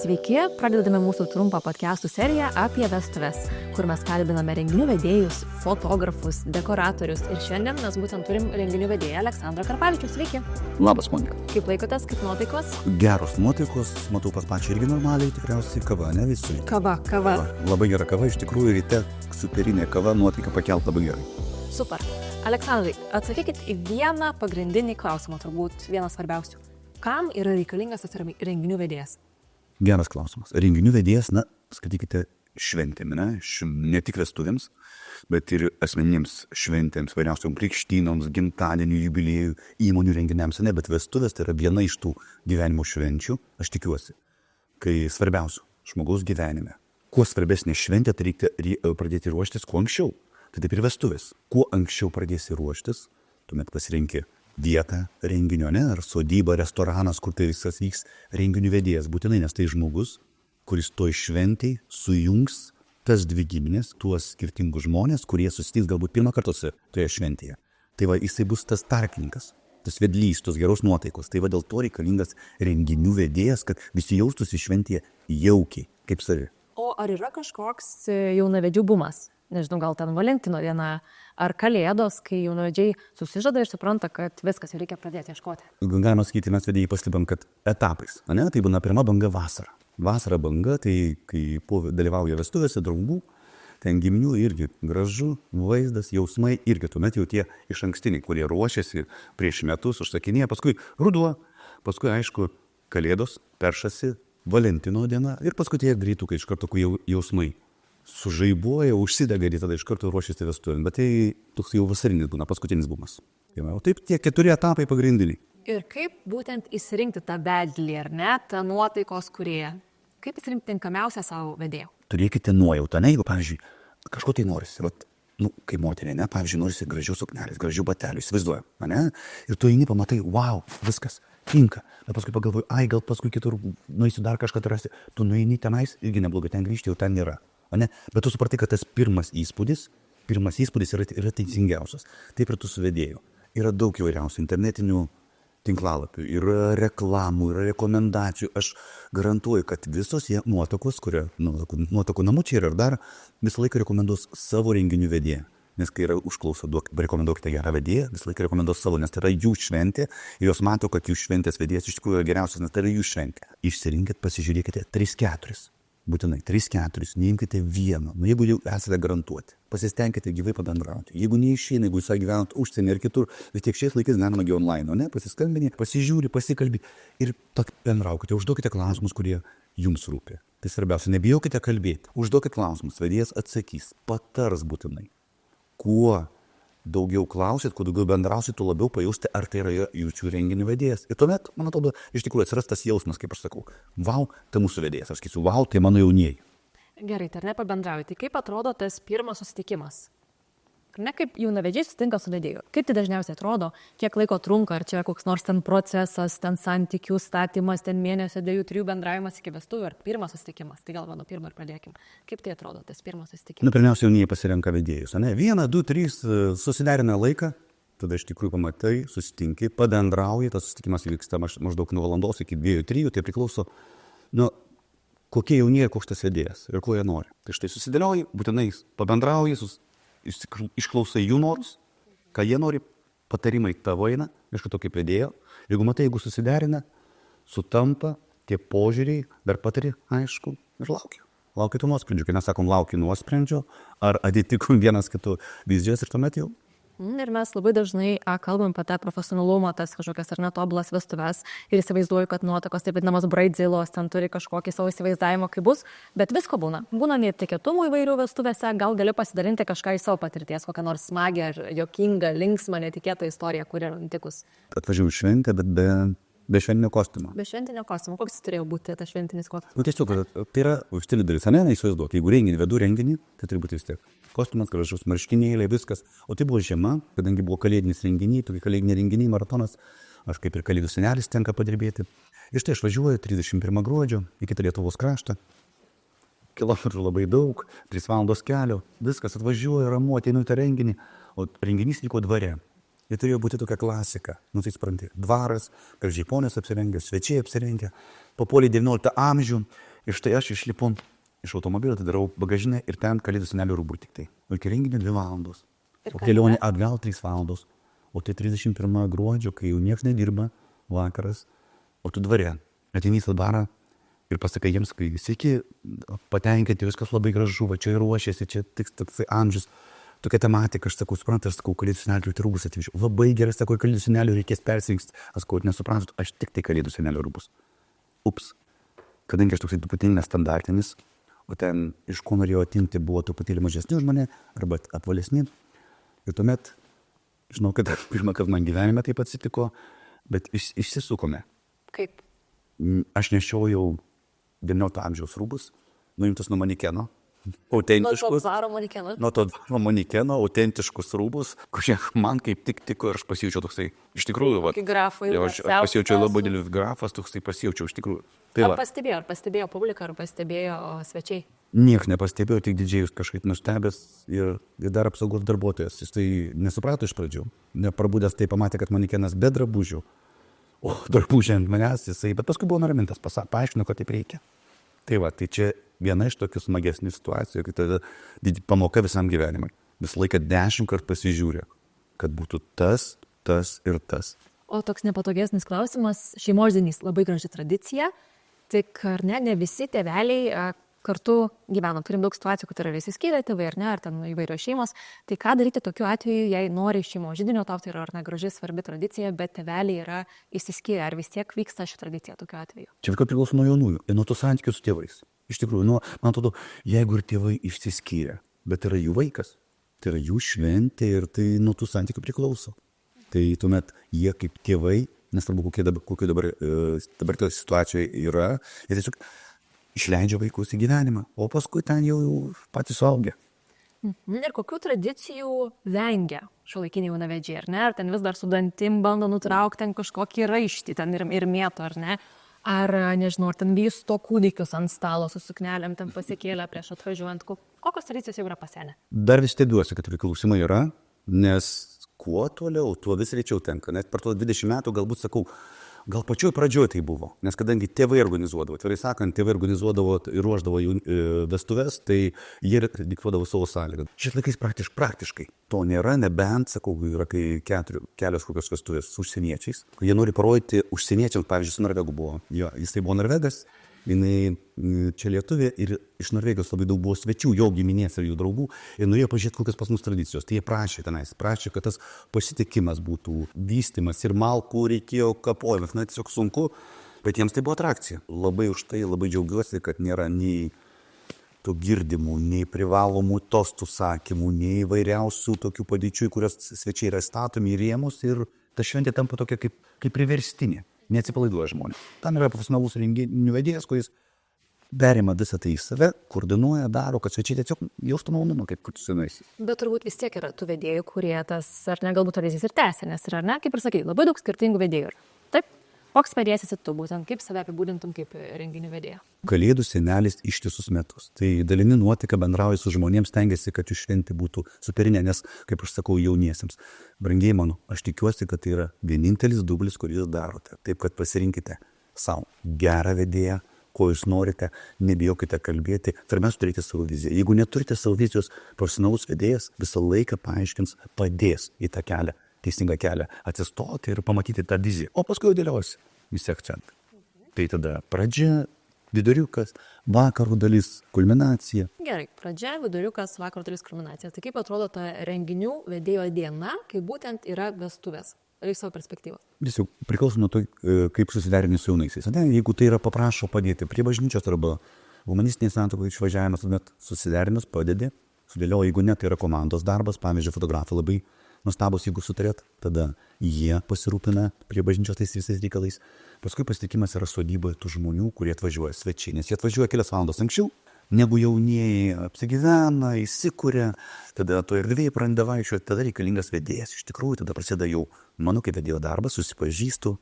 Sveiki, pradedame mūsų trumpą podcastų seriją apie vestuves, kur mes kalbiname renginių vedėjus, fotografus, dekoratorius ir šiandien mes būtent turim renginių vedėją Aleksandrą Karpavičių. Sveiki. Labas, Monika. Kaip laikotės, kaip nuotaikos? Geros nuotaikos, matau pas pačią irgi normaliai, tikriausiai kava, ne visi. Kava. Labai gera kava, iš tikrųjų ryte superinė kava, nuotaika pakelt labai gerai. Super. Aleksandrai, atsakykit į vieną pagrindinį klausimą, turbūt vieną svarbiausių. Kam yra reikalingas tas renginių vedėjas? Geras klausimas. Renginių vedėjas, skaitykite, šventėm, ne tik vestuvėms, bet ir asmeninėms šventėms, vairiausiom krikštynoms, gimtadienių, jubiliejų, įmonių renginiams, bet vestuvės tai yra viena iš tų gyvenimo švenčių, aš tikiuosi, kai svarbiausių žmogaus gyvenime. Kuo svarbesnė šventė, tai reikia pradėti ruoštis kuo anksčiau. Tai taip ir vestuvės. Kuo anksčiau pradėsi ruoštis, tuomet pasirenki vietą renginio, ar sodyba, restoranas, kur tai visas vyks, renginių vedėjas būtinai, nes tai žmogus, kuris toj šventėj sujungs tas dvi giminės, tuos skirtingus žmonės, kurie susitiks galbūt pirmą kartą toje šventėje. Tai va, jisai bus tas tarpininkas, tas vedlys, tos geros nuotaikos. Tai va, dėl to reikalingas renginių vedėjas, kad visi jaustųsi šventėje jaukiai, kaip savi. O ar yra kažkoks jaunavedžių bumas? Nežinau, gal ten Valentino diena ar Kalėdos, kai jaunavedžiai susižada ir supranta, kad viskas jau reikia pradėti ieškoti. Galima sakyti, mes vedėjai pastebam, kad etapais, tai būna pirma banga vasara. Vasara banga, tai kai dalyvauja vestuvėse draugų, ten giminių irgi gražu, vaizdas, jausmai irgi tuomet jau tie iš ankstiniai, kurie ruošiasi prieš metus, užsakinėja, paskui ruduo, paskui aišku Kalėdos, peršasi, Valentino diena ir paskui tie greitų, kai iš karto jausmai sužaibuoja, užsidega ir tada iš karto ruošiasi vestuvėm, bet tai toks jau vasarinis būna, paskutinis bumas. O taip tie 4 etapai pagrindiniai. Ir kaip būtent įsirinkti tą vedlį, ar ne, tą nuotaikos kūrėją? Kaip įsirinkti tinkamiausią savo vedėją? Turėkite nuojautą, jeigu, pavyzdžiui, kažko tai norisi, kaip moterė, pavyzdžiui, norisi gražių suknelės, gražių batelių, įsivaizduoju, ir tu eini, pamatai, wow, viskas tinka, bet paskui pagalvoju, gal paskui kitur nueisiu dar kažką rasti, tu nueini tenais, irgi neblogai, ten grįžti jau ten nėra. Bet tu supratai, kad tas pirmas įspūdis yra teisingiausias. Taip ir tu su vedėju. Yra daug įvairiausių internetinių tinklalapių, yra reklamų, yra rekomendacijų. Aš garantuoju, kad visos jie nuotakos, nuotakų namučiai ir dar visą laiką rekomenduos savo renginių vedėją. Nes kai yra užklausa, rekomenduokite gerą vedėją, visą laiką rekomenduos savo, nes tai yra jų šventė ir jos mato, kad jų šventės vedėjas iš tikrųjų yra geriausias, nes tai yra jų šventė. Išsirinkit, pasižiūrėkite 3-4. Būtinai 3-4, neimkite vieno, jeigu jau esate garantuoti, pasistengkite gyvai pabendrauti. Jeigu neišeina, jeigu jūs gyvenat užsienį ir kitur, vis tiek šiais laikais galima online, pasiskambini, pasižiūri, pasikalbi ir bendraukite, užduokite klausimus, kurie jums rūpi. Tai svarbiausia, nebijokite kalbėti, užduokite klausimus, vedėjas atsakys, patars būtinai. Kuo daugiau klausit, kuo daugiau bendrausit, tuo labiau pajausti, ar tai yra jūsų renginių vedėjas. Ir tuomet, man atrodo, iš tikrųjų atsiras tas jausmas, kaip aš sakau, vau, tai mūsų vedėjas, aš sakysiu, vau, tai mano jaunieji. Gerai, tai ar nepabendrauji, tai kaip atrodo tas pirmas susitikimas? Ne kaip jaunavedžiai susitinka su vedėju. Kaip tai dažniausiai atrodo, kiek laiko trunka, ar čia koks nors ten procesas, ten santykių statymas, ten mėnesio, 2-3 bendravimas iki vestuvių, ar pirmas susitikimas. Tai gal nuo pirmo ir pradėkim. Kaip tai atrodo, tas pirmas susitikimas? Pirmiausia, jaunieji pasirenka vedėjus. 1, 2, 3 susiderina laiką, tada iš tikrųjų pamatai, susitinki, pabendrauji, tas susitikimas vyksta maždaug nuo valandos iki 2-3, tai priklauso kokie jaunieji ir koks tas vedėjas ir ko jie nori. Tai štai susidėlioji, būtinai pabendrauji, išklausai jų norus, ką jie nori, patarimai tavo eina, iš to kaip vedėjo. Jeigu susiderina, sutampa, tie požiūriai, dar patari, aišku, ir laukiu. Laukiu tų nuosprendžių, kai nesakom laukiu nuosprendžio, ar atitikom vienas kitų vizijos ir tuomet jau. Ir mes labai dažnai kalbam apie tą profesionalumą, tas kažkokias ar netobulas vestuves ir įsivaizduoju, kad nuotakos, taip vadinamas bridezillos, ten turi kažkokį savo įsivaizdavimą, kaip bus, bet visko būna. Būna netikėtumų įvairių vestuvėse, gal gali pasidalinti kažką iš savo patirties, kokią nors smagią, jokingą, linksmą, netikėtą istoriją, kuri yra nutikus. Atvažiavau šventę, bet be šventinio kostiumo. Be šventinio kostiumo, koks turėjo būti tas šventinis kostiumas? Tiesiog, tai yra užtinė dalis, neįsivaizduok, jeigu vedu renginį, tai turi būti vis tiek. Kostiumas, gražus, marškinėliai, viskas. O tai buvo žiema, kadangi buvo kalėdinis renginiai, tokie kalėdiniai renginiai, maratonas, aš kaip ir kalėdų senelis tenka padirbėti. Ir štai aš važiuoju 31 gruodžio į kitą Lietuvos kraštą. Kilometrų labai daug, 3 valandos kelio, viskas, atvažiuoju, ramu, ateinu į tą renginį, o renginys vyko dvare. Ir turėjo būti tokia klasika, tai supranti, dvaras, gražiai ponės apsirengę, svečiai apsirengę, papuolė 19 amžių Ir štai aš išlipu iš automobilio, tai darau bagažinę ir ten Kalėdų senelio rūbų tik tai. O iki renginio 2 valandos. Ir O ką kelionė atgal 3 valandos. O tai 31 gruodžio, kai jau niekas nedirba, vakaras, o tu dvare. Ateini į tą barą ir pasakai jiems, kai visi iki patenkinti, viskas labai gražu, va čia ruošiasi, čia tik toksai amžius. Tokia tematika, aš sakau, suprantu, aš sakau, Kalėdų senelio rūbus atvežiu. Labai gerai, sakau, Kalėdų senelio reikės persirinkti. Aš sakau, nesuprantu, aš tik tai Kalėdų senelio rūbus. Ups. Kadangi aš toksai truputėlį nestandartinis, o ten iš ko norėjau atimti buvo truputėlį mažesni už mane, arba apvalesni. Ir tuomet, žinau, kad pirmą kartą man gyvenime taip atsitiko, bet išsisukome. Kaip? Aš nešiojau 19 amžiaus rūbus, nuimtus nuo manikeno, Nuo to autentiškus. dvaro manekeno. Nuo to manikeno, autentiškus rūbus, kurie man kaip tik tiko ir aš pasijaučiau toksai, iš tikrųjų, va. Kaip grafai. Aš pasijaučiau labai didelis grafas, toksai pasijaučiau, iš tikrųjų. Tai Ar va, pastebėjo publika, ar pastebėjo svečiai? nieks nepastebėjo, tik didžėjus kažkaip nustebęs ir dar apsaugos darbuotojas. Jis tai nesuprato iš pradžių. Neprabūdęs tai pamatė, kad manikenas be drabužių. O drabužiai ant manęs jisai, bet paskui buvo nuramintas, paaiškino, kad taip reikia. Tai va, tai čia viena iš tokių smagesnių situacijų, kai tada pamoka visam gyvenimui. Visą laiką 10 kartų pasižiūrė, kad būtų tas, tas ir tas. O toks nepatogesnis klausimas, šeimos dienys labai graži tradicija, tik ar ne visi tėveliai kartu gyvena. Turim daug situacijų, kad yra visi skyrę tėvai ar ne, ar ten įvairios šeimos. Tai ką daryti tokiu atveju, jei nori šeimos židinio, tau tai yra ar ne graži, svarbi tradicija, bet tėveliai yra išsiskyrę, ar vis tiek vyksta ši tradicija tokiu atveju? Čia viskas priklauso nuo jaunųjų ir nuo tų santykių su tėvais. Iš tikrųjų, man atrodo, jeigu ir tėvai išsiskyrė, bet yra jų vaikas, tai yra jų šventė ir tai nuo tų santykių priklauso. Tai tuomet jie kaip tėvai, nesvarbu kokie dabar toje situacijoje yra, jie tiesiog išleidžia vaikus į gyvenimą, o paskui ten jau patys suaugę. Ir kokių tradicijų vengia šiuolaikiniai jaunavedžiai, ar ne? Ar ten vis dar su dantim bando nutraukti ten kažkokį raištį, ten ir mėto, ar ne? Ar, nežinau, ar ten vysto kūdikius ant stalo su suknelėm, ten pasikėlę prieš atvažiuojant. Kokios tradicijos jau yra pasenę? Dar vis stebiuosi, kad priklausimai yra, nes kuo toliau, tuo vis rečiau tenka. Net per tuos 20 metų galbūt sakau, gal pačioj pradžioj tai buvo, nes kadangi tėvai organizuodavo, tėvai sakant, tėvai organizuodavo ir ruoždavo vestuves, tai jie diktuodavo savo sąlygą. Šiais laikais praktiškai to nėra, nebent, sakau, yra kai kelios kokios vestuvės su užsieniečiais. Jie nori parodyti užsieniečiams, pavyzdžiui, su Norvegu buvo. Jisai buvo Norvegas, jinai čia Lietuvė ir iš Norvegijos labai daug buvo svečių, jo giminės ir jų draugų ir norėjo pažiūrėti, kokios pas mus tradicijos. Tai jie prašė, kad tas pasitikimas būtų vystimas ir malkų reikėjo kapojimas, tiesiog sunku, bet jiems tai buvo atrakcija. Labai už tai labai džiaugiuosi, kad nėra nei tų girdimų, nei privalomų tostų sakymų, nei įvairiausių tokių padėčių, kurios svečiai yra statomi į rėmus ir ta šventė tampa tokia kaip priverstinė. Neatsipalaiduoja žmonės. Tam yra profesionalus renginių vedėjas, kuris perima visą tai į save, koordinuoja, daro, kad svečiai tiesiog jaustų malonumą, kaip kur tu senaisi. Bet turbūt vis tiek yra tų vedėjų, kurie tas, ar ne, galbūt tradicijas ir tęsia, nes yra, ne, kaip ir sakai, labai daug skirtingų vedėjų. Taip? Koks vedėjas esi tu, būtent kaip save apibūdintum kaip renginių vedėją? Kalėdų senelis ištisus metus. Tai dalini nuotiką, bendrauji su žmonėms, stengiasi, kad jų šventė būtų superinė, nes, kaip aš sakau jauniesiems, brangiai mano, aš tikiuosi, kad tai yra vienintelis dublis, kurį jūs darote. Taip, kad pasirinkite savo gerą vedėją, ko jūs norite, nebijokite kalbėti, pirmiausia turite savo viziją. Jeigu neturite savo vizijos, profesionalus vedėjas visą laiką paaiškins, padės į tą kelią, teisingą kelią, atsistoti ir pamatyti tą viziją. O paskui jau dėliausi visi akcentai. Tai tada pradžia, viduriukas, vakarų dalis, kulminacija. Gerai, pradžia, viduriukas, vakarų dalis, kulminacija. Tai kaip atrodo ta renginių vedėjo diena, kai būtent yra vestuvės? Ar iš savo perspektyvos? Tiesiog priklauso nuo to, kaip susiderini su jaunaisiais. Jeigu tai yra paprašo padėti prie bažnyčios arba humanistinės santuokos išvažiavimas, tuomet susiderinus padedi, sudėlioja, jeigu ne, tai yra komandos darbas, pavyzdžiui, fotografai labai nuostabus, jeigu sutarėt, tada jie pasirūpina prie bažnyčios tais visais reikalais. Paskui pasitikimas yra sodyboje tų žmonių, kurie atvažiuoja svečiai, nes jie atvažiuoja kelias valandos anksčiau, negu jaunieji apsigyvena, įsikuria, tada to erdvėje pradeda vaikščioti, tada reikalingas vedėjas. Iš tikrųjų, tada prasideda jau mano kaip vedėjo darbas, susipažįstu,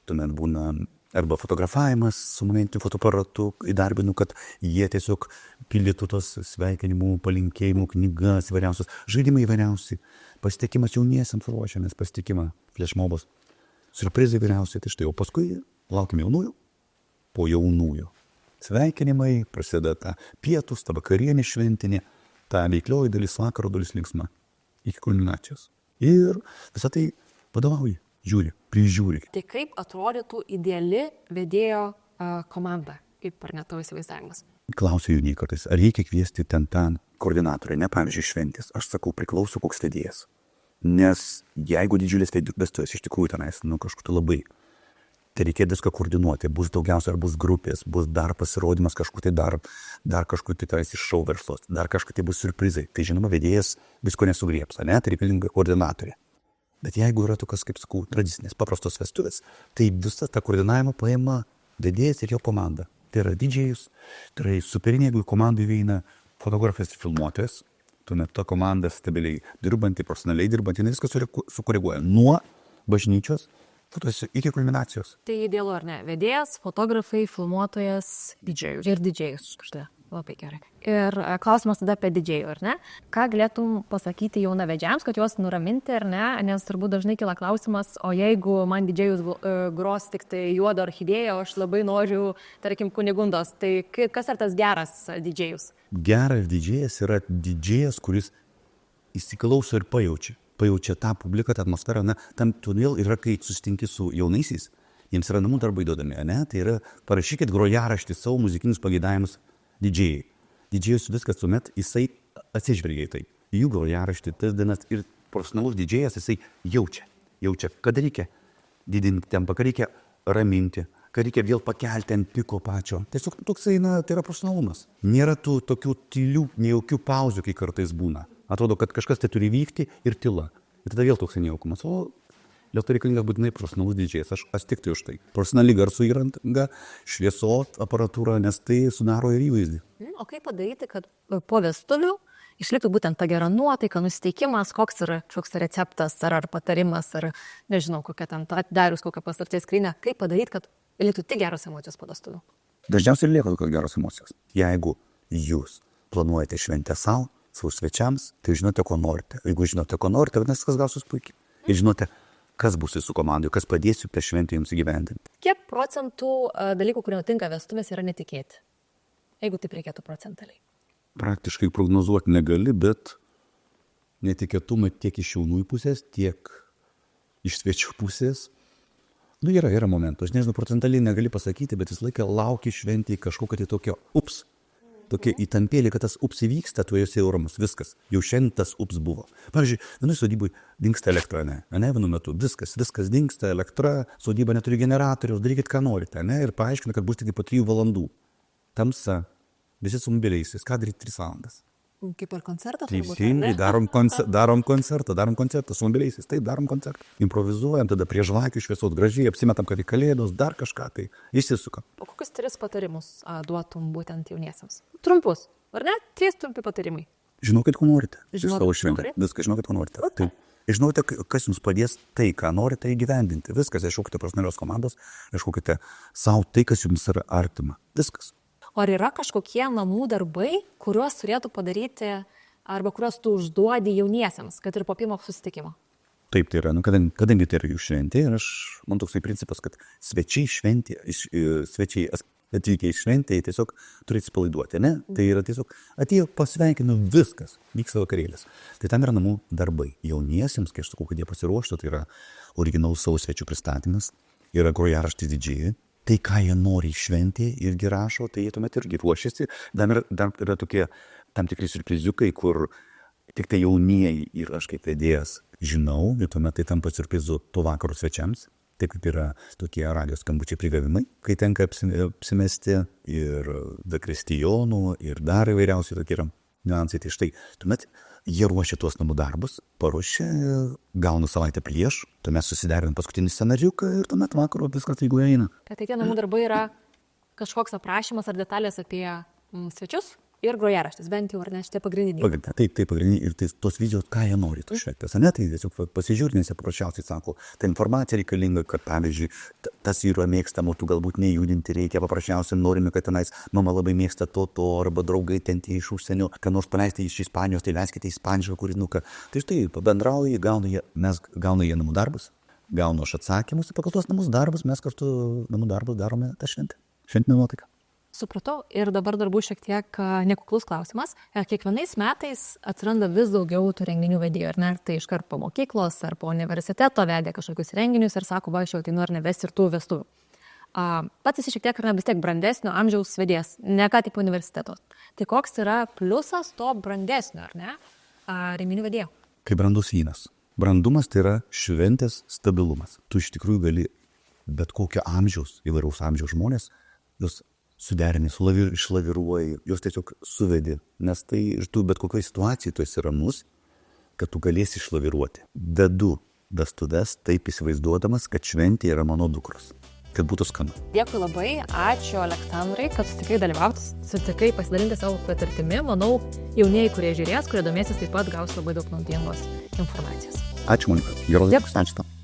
tuomet būna arba fotografavimas su momentiniu fotoaparatu, įdarbinu, kad jie tiesiog pildytų tos sveikinimų, palinkėjimų, knygas įvairiausios, žaidimai įvairiausi, pasitikimas jauniesiams ruošiamės, pasitikimą, flashmobas, surprizai įvairiausi, tai štai, o paskui laukiam jaunųjų, po jaunųjų sveikinimai, prasideda ta pietus, ta vakarienė šventinė, ta veiklioji dalis, vakaro dalis linksma, iki kulminacijos. Ir visą tai vadovauji, žiūri, prižiūri. Tai kaip atrodytų ideali vedėjo komanda, kaip ar net tavo įsivaizdavimas? Klausiu jų kartais, ar reikia kviesti ten koordinatorę, ne pavyzdžiui šventės. Aš sakau, priklauso koks vedėjas. Nes jeigu didžiulės vestuvės iš tikrųjų tenais, kažkur tai labai, tai reikia viską koordinuoti. Bus daugiausia, ar bus grupės, bus dar pasirodymas kažkur tai dar kažkur tai tenais iš šou verslos, dar kažkur tai bus surprizai. Tai žinoma, vedėjas visko nesugriebs, ne? Tai reikalinga koordinatorė. Bet jeigu yra tokios, kaip sakau, tradicinės, paprastos vestuvės, tai visą tą koordinavimą paima vedėjas ir jo komanda. Tai yra didžėjus, tai yra superinė, jeigu komandai veina fotografas ir filmuotojas, tuomet ta komanda stabiliai dirbanti, profesionaliai dirbanti, viskas sukoreguoja nuo bažnyčios iki kulminacijos. Tai idealu ar ne? Vedėjas, fotografai, filmuotojas, didžėjus. Ir didžėjus kažkada. Labai gerai. Ir klausimas tada apie didžėjų, ar ne? Ką galėtum pasakyti jaunavedžiams, kad juos nuraminti, ar ne? Nes turbūt dažnai kyla klausimas, o jeigu man didžėjus gros tik tai juodo orchidėją, aš labai noriu, tarkim, Kunigundos, tai kas ar tas geras didžėjus? Geras didžėjas yra didžėjas, kuris įsiklauso ir pajaučia tą publiką, tą atmosferą, ne? Tam todėl yra, kai susitinki su jaunaisiais, jiems yra namų darbai duodami, ne? Tai yra, parašykit grojaraštį savo muzikinius pageidavimus didžėjai. Didžėjus viskas tuomet, jisai atsižvelgia į tai. Jų grojaraštį, tas dienas ir profesionalus didžėjas, jisai jaučia, kad reikia didinti tempą, kad reikia raminti, kad reikia vėl pakelti ant piko pačio. Tiesiog toksai, tai yra profesionalumas. Nėra tų tokių tylių, nejaukių pauzių, kai kartais būna. Atrodo, kad kažkas tai turi vykti ir tyla. Ir tada vėl toksai nejaukumas. O dėl to reikalingas būtinai profesionalus didžėjas. Aš tik tai už tai. Profesionali garsų įranga, šviesos aparatūra, nes tai sudaro ir įvaizdį. O kaip padaryti, kad po vestuvių išliktų būtent ta gera nuotaika, nusiteikimas, koks yra receptas, ar patarimas, ar nežinau, kokia ten atidarius, kokią paslapties skrynią, kaip padaryti, kad liktų tik geros emocijos po vestuvių? Dažniausiai lieka tokios geros emocijos. Jeigu jūs planuojate šventę savo svečiams, tai žinote, ko norite. Jeigu žinote, ko norite, vadinasi, kas gausis puikiai. Ir žinote, kas bus jūsų komandai, kas padės per šventę jums įgyvendinti. Kiek procentų dalykų, kurie nutinka vestuvės, yra netikėti? Jeigu taip reikėtų procentaliai. Praktiškai prognozuoti negali, bet netikėtumai tiek iš jaunųjų pusės, tiek iš svečių pusės. Yra momentų. Aš nežinau, procentaliai negali pasakyti, bet visą laiką lauki šventį kažkokio tai tokio tokie įtampėlį, kad tas ups įvyksta, tu esi euromus, viskas. Jau šiandien tas ups buvo. Pavyzdžiui, vienoj sodybui dingsta elektra, ne vienu metu, viskas dingsta, elektra, sodyba neturi generatoriaus, darykit, ką norite, ir paaiškina, kad bus tik po 3 valandų. Tamsa, visi su mobiliaisiais, ką daryti 3 valandas. Kaip ir koncertas? Teisingai, darom koncertą su mobiliaisiais, taip, darom koncertą. Improvizuojam, tada prie žvakių šviesos gražiai, apsimetam, kad į kalėdos, dar kažką, tai išsisuka. O kokius 3 patarimus duotum būtent jauniesiams? Trumpus, ar ne? 3 trumpi patarimai. Žinokit, ko norite. Savo šventę. Viską žinokit, ko norite. Taip. Žinote, kas jums padės tai, ką norite įgyvendinti. Viskas, ieškokite profesionalios komandos, ieškokite savo tai, kas jums yra artima. Viskas. Ar yra kažkokie namų darbai, kuriuos turėtų padaryti arba kuriuos tu užduodi jauniesiems, kad ir po pirmo susitikimo? Taip, tai yra, kadangi tai yra jų šventė, ir man toksai principas, kad svečiai atvykę į šventę, tiesiog turi atsipalaiduoti, ne? Tai yra tiesiog atėjo, pasveikinu, viskas, vyksta vakarėlis. Tai tam yra namų darbai. Jauniesiems, kai aš sakau, kad jie pasiruoštų, tai yra originalus savo svečių pristatymas, yra grojaraštis didžiai. Tai, ką jie nori šventė irgi rašo, tai jie tuomet irgi ruošiasi. Dar yra tokie tam tikri siurpriziukai, kur tik tai jaunieji ir aš kaip vedėjas žinau, ir tuomet tai tampa siurprizu to vakaro svečiams. Taip kaip yra tokie radijo skambučiai prigavimai, kai tenka apsimesti ir Kristijonų, ir dar įvairiausiai tokie yra niuansai. Tai štai, tuomet jie ruošia tuos namų darbus, paruošia, gauna savaitę prieš, tuomet susiderinam paskutinį scenariuką ir tuomet vakaro viskas eigoje eina. Tai tie namų darbai yra kažkoks aprašymas ar detalės apie svečius ir grojaraštis, bent jau, ar ne, šitie pagrindiniai. Taip, pagrindiniai ir tos vizijos, ką jie nori, tos šventės, ne, tai tiesiog pasižiūrė, nes jie paprasčiausiai sako, ta informacija reikalinga, kad pavyzdžiui, tas yra mėgstama, tu galbūt nejudinti reikia, paprasčiausiai norime, kad tenais mama labai mėgsta to, arba draugai ten tie iš užsienio, kad nors paleisti iš Ispanijos, tai leiskite ispanišką kūrinuką. Tai štai, pabendrauja, gauna jie namų darbus, gauna aš atsakymus, ir pagal tuos namų darbus mes kartu namų darbus darome tą šventę. Šventinę nuotaiką. Supratau. Ir dabar dar bus šiek tiek nekuklus klausimas. Kiekvienais metais atsiranda vis daugiau tų renginių vedėjų, ar ne? Ar tai iškart po mokyklos, ar po universiteto vedė kažkokius renginius ir sako, va, aš jau tai noriu nevesti ir tų vestuvių. Pats esi šiek tiek, ar ne, vis tiek brandesnio amžiaus vedėjas, ne ką tik po universiteto. Tai koks yra pliusas to brandesnio, ar ne, renginių vedėjo? Kaip brandus vynas. Brandumas tai yra šventės stabilumas. Tu iš tikrųjų gali bet kokio amžiaus, įvairaus amžiaus žmonės, jos suderini, išlaviruoji, jos tiesiog suvedi, nes tai ir tu bet kokioje situacijoje tu esi ramus, kad tu galėsi išlaviruoti. Vedu vestuves taip įsivaizduodamas, kad šventė yra mano dukros, kad būtų skanu. Dėkui labai, ačiū Aleksandrai, kad sutikai dalyvauti, sutikai pasidalinti savo patirtimi. Manau, jaunieji, kurie žiūrės, kurie domėsis, taip pat gaus labai daug naudingos informacijos. Ačiū, Monika. Geros Dėkui. dienos. Ačiū tau.